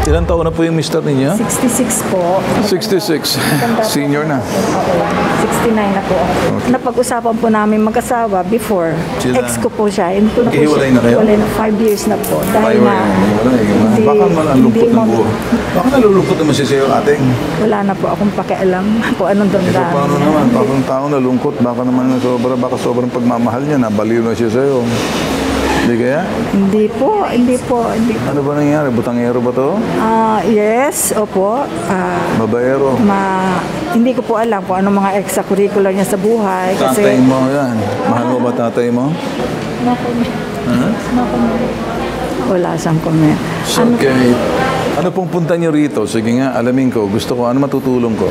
Ilang taon na po yung mister ninyo? 66 po. 66. Senior na. Oo, 69 na po. Okay. Napag-usapan po namin mag-asawa before. Sila- Ex ko po siya. Hindi ko na po Hiwalay na kayo? Hiwalay na 5 years na po. Dahil Ayaw na, na. Baka malulungkot ng buhay. Baka nalulungkot naman siya sa'yo, ating. wala na po akong pakialam kung anong Ito damdamin. paano naman? Baka ng tao nalungkot. Baka naman baka sobrang pagmamahal niya. Nabaliw na siya sa'yo. Hindi kaya? Hindi po. Ano ba nangyari? Butangero ba to? Yes, opo. Babaero? Hindi ko po alam kung anong mga extracurricular niya sa buhay. Tatay mo yan. Mahal mo ba tatay mo? No comment. No comment. Wala siyang comment. Okay. Ano pong punta niyo rito? Sige nga, alamin ko. Gusto ko, ano matutulong ko?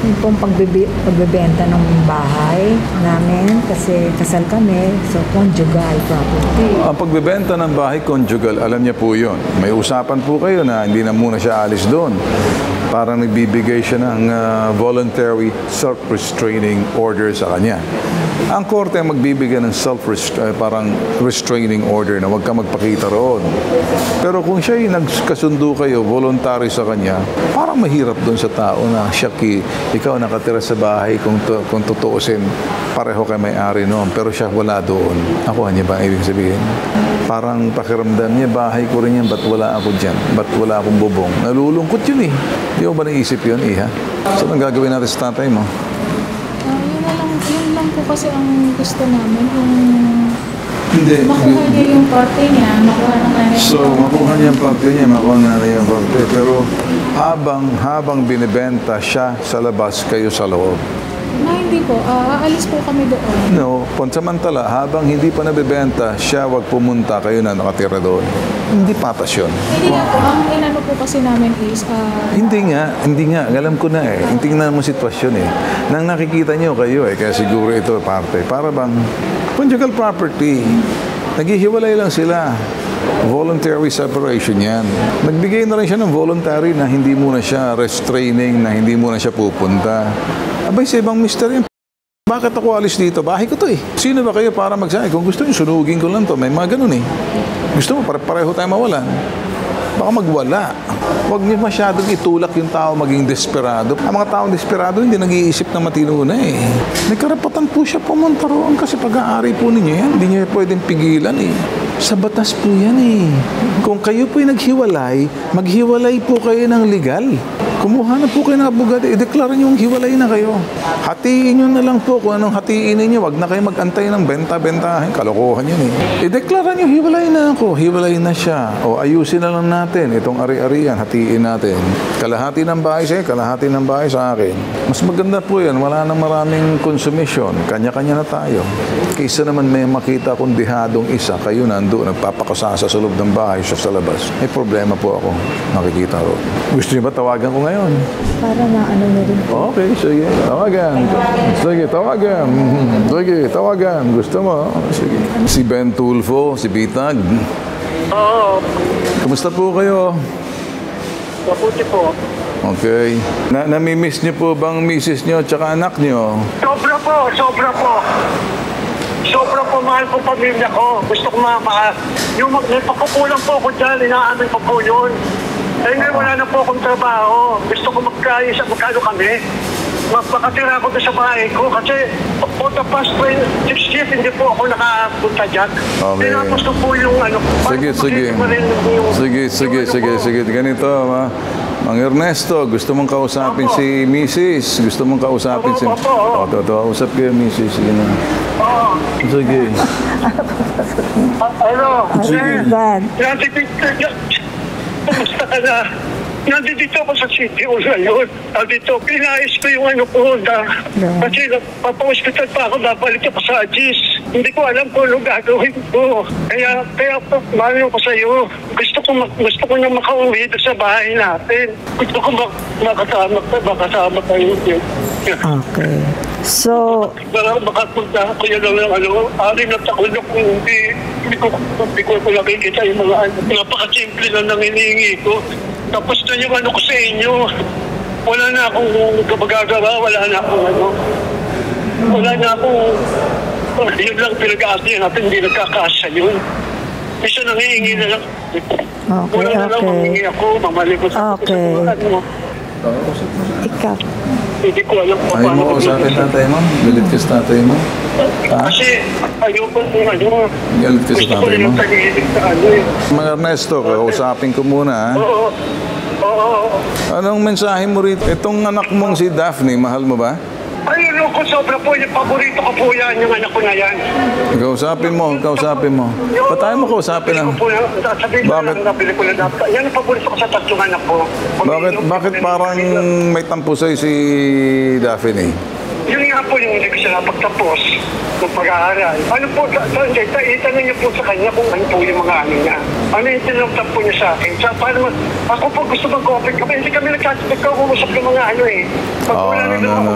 Yung pong pagbebenta ng bahay namin kasi kasal kami, so conjugal property. Ang pagbebenta ng bahay conjugal, alam niya po yun. May usapan po kayo na hindi na muna siya alis doon. Parang nagbibigay siya ng voluntary self-restraining order sa kanya. Ang korte ang magbibigay ng parang restraining order na huwag ka magpakita roon. Pero kung siya'y nagkasundo kayo, voluntary sa kanya, parang mahirap doon sa tao na siya ikaw nakatira sa bahay kung tutuusin, pareho kayo may-ari noon, pero siya wala doon. Ako, niya ba ibig sabihin? Parang pakiramdam niya, bahay ko rin yan, ba't wala ako dyan? Ba't wala akong bubong? Nalulungkot yun eh. Di mo ba naisip yun, Iha? So, anong gagawin natin sa tatay mo? Yun lang po kasi ang gusto namin, Hindi. makuha niya yung parte niya, makuha ng nanay. So, makuha niya ang parte niya, makuha na niya ang parte. Pero habang binibenta siya sa labas, kayo sa loob. Na hindi po, aalis po kami doon. No, pansamantala, habang hindi pa nabibenta, siya wag pumunta, kayo na nakatira doon. Hindi patas yun. Hindi nga po, ang inano po kasi namin is, Hindi nga. Alam ko na eh. Tingnan mo sitwasyon eh. Nang nakikita niyo kayo eh, kaya siguro ito parte. Para bang conjugal property. Naghihiwalay lang sila. Voluntary separation yan. Nagbigay na rin siya ng voluntary na hindi muna siya restraining, na hindi muna siya pupunta. Abay, sa ibang mister yan. Bakit ako alis dito? Bahay ko to eh. Sino ba kayo para magsabi? Kung gusto niyo, sunugin ko lang to. May mga ganun eh. Gusto mo, pareho tayo mawalan. Baka magwala. Huwag niyo masyadong itulak yung tao maging desperado. Ang mga taong desperado hindi nag-iisip na matino na eh. May karapatan po siya pumunta roon kasi pag-aari po ninyo yan. Hindi niyo pwedeng pigilan eh. Sa batas po yan eh. Kung kayo po'y naghiwalay, maghiwalay po kayo ng legal. Kumuha na po kayo ng abogado, i-declare nyo yung hiwalay na kayo. Hatiin nyo na lang po kung anong hatiin ninyo. Wag na kayo mag-antay ng benta-bentahin. Kalokohan yun eh. I-declare nyo, hiwalay na ako. Hiwalay na siya. O ayusin na lang natin itong ari-arian. Hatiin natin. Kalahati ng bahay sa'yo, kalahati ng bahay sa akin. Mas maganda po yan. Wala nang maraming consumption. Kanya-kanya na tayo. Kaysa naman may makita kong dihadong isa, kayo nando, nagpapakasasa sa loob ng bahay, siya sa labas. May problema po ako. Nakikita ro. Gusto niyo ba tawagan ko ngayon? Para na ano na rin. Okay, sige. Tawagan. Sige, tawagan. Sige, tawagan. Gusto mo? Sige. Si Ben Tulfo, si Bitag. Oo, Kumusta po kayo? mabuti po. Okay. Namimiss niyo po bang misis niyo at saka anak niyo? Sobra po. Sobra po, mahal po pamilya ko. Gusto ko yung nagpakukulang po ako dyan, inaamin ko po yun. Eh ngayon wala na po akong trabaho. Gusto ko magkaya sa magkano kami. Magpakatira ako doon sa bahay ko kasi for the past 6 years hindi po ako nakapunta dyan. Okay. Tinapos ko po yung Sige. Ganito, Mang Ernesto, gusto mong kausapin Opo. si Mrs. Gusto mong kausapin si... Opo. Usap kayo, Mrs. Sige na. Oo. Sige. Ano? Sige. Dad. Kumusta ka na? Nandito ako sa City Hall ngayon. Nandito, pinayos ko yung ano ko. Kasi papa-hospital pa ako, babalik ako sa Agis. Hindi ko alam kung ano gagawin ko. Kaya mahal ko sa'yo. Gusto ko na makauwi doon sa bahay natin. Gusto ko makasama kayo. Okay. So, Makapunta ako yan lang ari na takot na kung hindi ko nakikita yung mga napaka-simple na nang hinihingi ko. Tapos na yung ano ko sa inyo. Wala na akong magagawa, wala na akong yun lang pinag-aasya natin, hindi nagkakasya yun. Isa nangihingi na lang. Okay, Mula na lang okay. mamingi ako, mamalikot ako Okay. sa mga ano. Ikaw. Hindi ko alam kung Ayaw mo kausapin tatay mo? Galit ka sa tatay mo? Kasi ayoko kung ano. Galit ka sa Gusto ko tatay rin mo? ang tahimik na ano eh. Mga Ernesto, kausapin ko muna ha. Oo. Oo. Anong mensahe mo rito? Itong anak mong si Daphne, mahal mo ba? Ay, ano ko, sobra po. Yung paborito ko po yan, yung anak ko na yan. Kausapin mo, kausapin mo. Ba't tayo mo kausapin Sabihin na? ko po na, sabihin ko Bakit? lang, nabili ko na dapat. Yan ang paborito ko sa tatlong anak ko. Bakit parang may tampo sa'yo si Daphne? Yun nga po yung hindi ko siya napagtapos ng pag-aaral. Ano po, itanong niyo po sa kanya kung ano po yung mga ano niya. Ano yung tinatap po niya sa akin. Paano, ako po gusto mag-cooperate kami. Hindi kami nagkakausap ng mga ano eh. Pag wala na lang ako,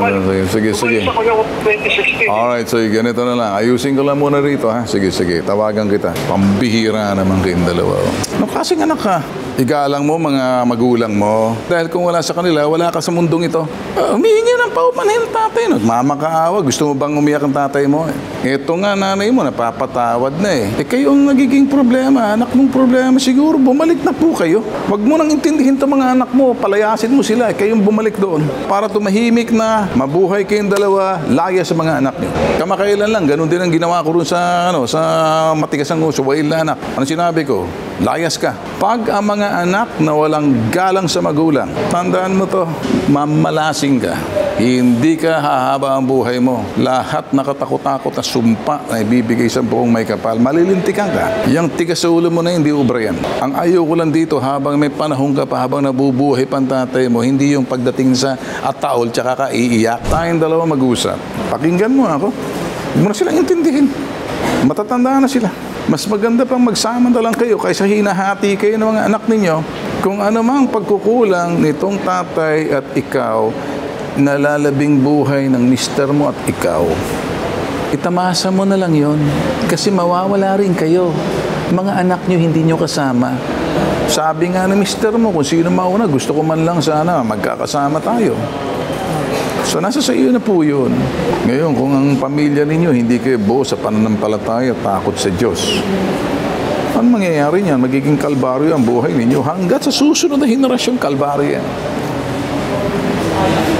Sige. umalis ako ng 2016. Alright, so ganito na lang. Ayusin ko lang muna rito ha. Sige, tawagan kita. Pambihira naman kayong dalawa. Ano kasing anak ka? Igalang mo mga magulang mo. Dahil kung wala sa kanila, wala ka sa mundong ito. Humihingi ng paumanhin tatay. Nagmamakaawa. Gusto mo bang umiyak ang tatay mo? Ito nga nanay mo, napapatawad na eh. Kayo ang nagiging problema. Anak mong problema siguro. Bumalik na po kayo. Huwag mo nang intindihin to mga anak mo. Palayasin mo sila. Kayong bumalik doon. Para tumahimik na, mabuhay kayong dalawa, laya sa mga anak niyo. Kamakailan lang, ganun din ang ginawa ko rin sa matigas ang uso, wail na anak. Ano sinabi ko? Layas ka. Pag ang mga anak na walang galang sa magulang, tandaan mo to, mamalasing ka. Hindi ka hahaba ang buhay mo. Lahat nakatakot-takot na sumpa na ibibigay sa buong may kapal, malilintikan ka. Yang tigas sa ulo mo na hindi ubra yan. Ang ayaw ko lang dito, habang may panahon ka pa, habang nabubuhay pang tatay mo, hindi yung pagdating sa ataol tsaka ka iiyak. Tayong dalawa mag-usap. Pakinggan mo ako. Huwag mo na silang intindihin. Matatanda na sila. Mas maganda pang magsama na lang kayo kaysa hinahati kayo ng mga anak ninyo. Kung ano mang pagkukulang nitong tatay at ikaw, nalalabing buhay ng mister mo at ikaw, itamasa mo na lang yon kasi mawawala rin kayo. Mga anak nyo hindi nyo kasama. Sabi nga ng mister mo, kung sino mauna, gusto ko man lang sana magkakasama tayo. So, nasa sa iyo na po yun. Ngayon, kung ang pamilya ninyo hindi kayo buo sa pananampalataya, takot sa Diyos, ano mangyayari niyan? Magiging kalbaryo ang buhay ninyo hanggat sa susunod na henerasyon, kalbaryo yan.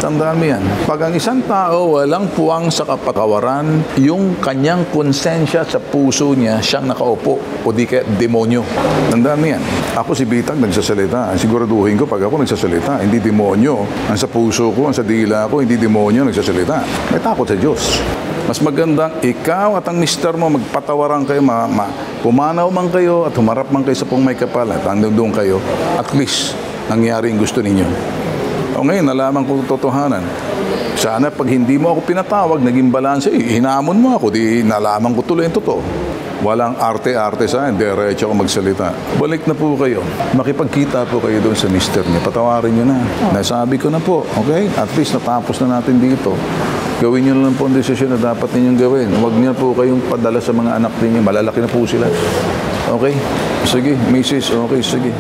Tandaan mo yan. Pag ang isang tao walang puwang sa kapatawaran, yung kanyang konsensya sa puso niya, siyang nakaupo o di kaya demonyo. Tandaan mo yan. Ako si Bitag nagsasalita. Siguraduhin ko pag ako nagsasalita, hindi demonyo. Ang sa puso ko, ang sa dila ko, hindi demonyo nagsasalita. May takot sa Diyos. Mas magandang ikaw at ang mister mo magpatawaran kayo, pumanaw man kayo at humarap man kayo sa pong may kapal at doon kayo, at least nangyari yung gusto ninyo. O ngayon, nalaman ko totohanan. Sana pag hindi mo ako pinatawag, naging balanse, hinamon mo ako, di nalaman ko tuloy yung totoo. Walang arte-arte sa akin, diretso ako magsalita. Balik na po kayo. Makipagkita po kayo doon sa mister niya. Patawarin niyo na. Nasabi ko na po, okay? At least natapos na natin dito. Gawin niyo lang po ang desisyon na dapat ninyong gawin. Huwag niyo po kayong padala sa mga anak ninyo. Malalaki na po sila. Okay? Sige, Mrs. Okay, sige.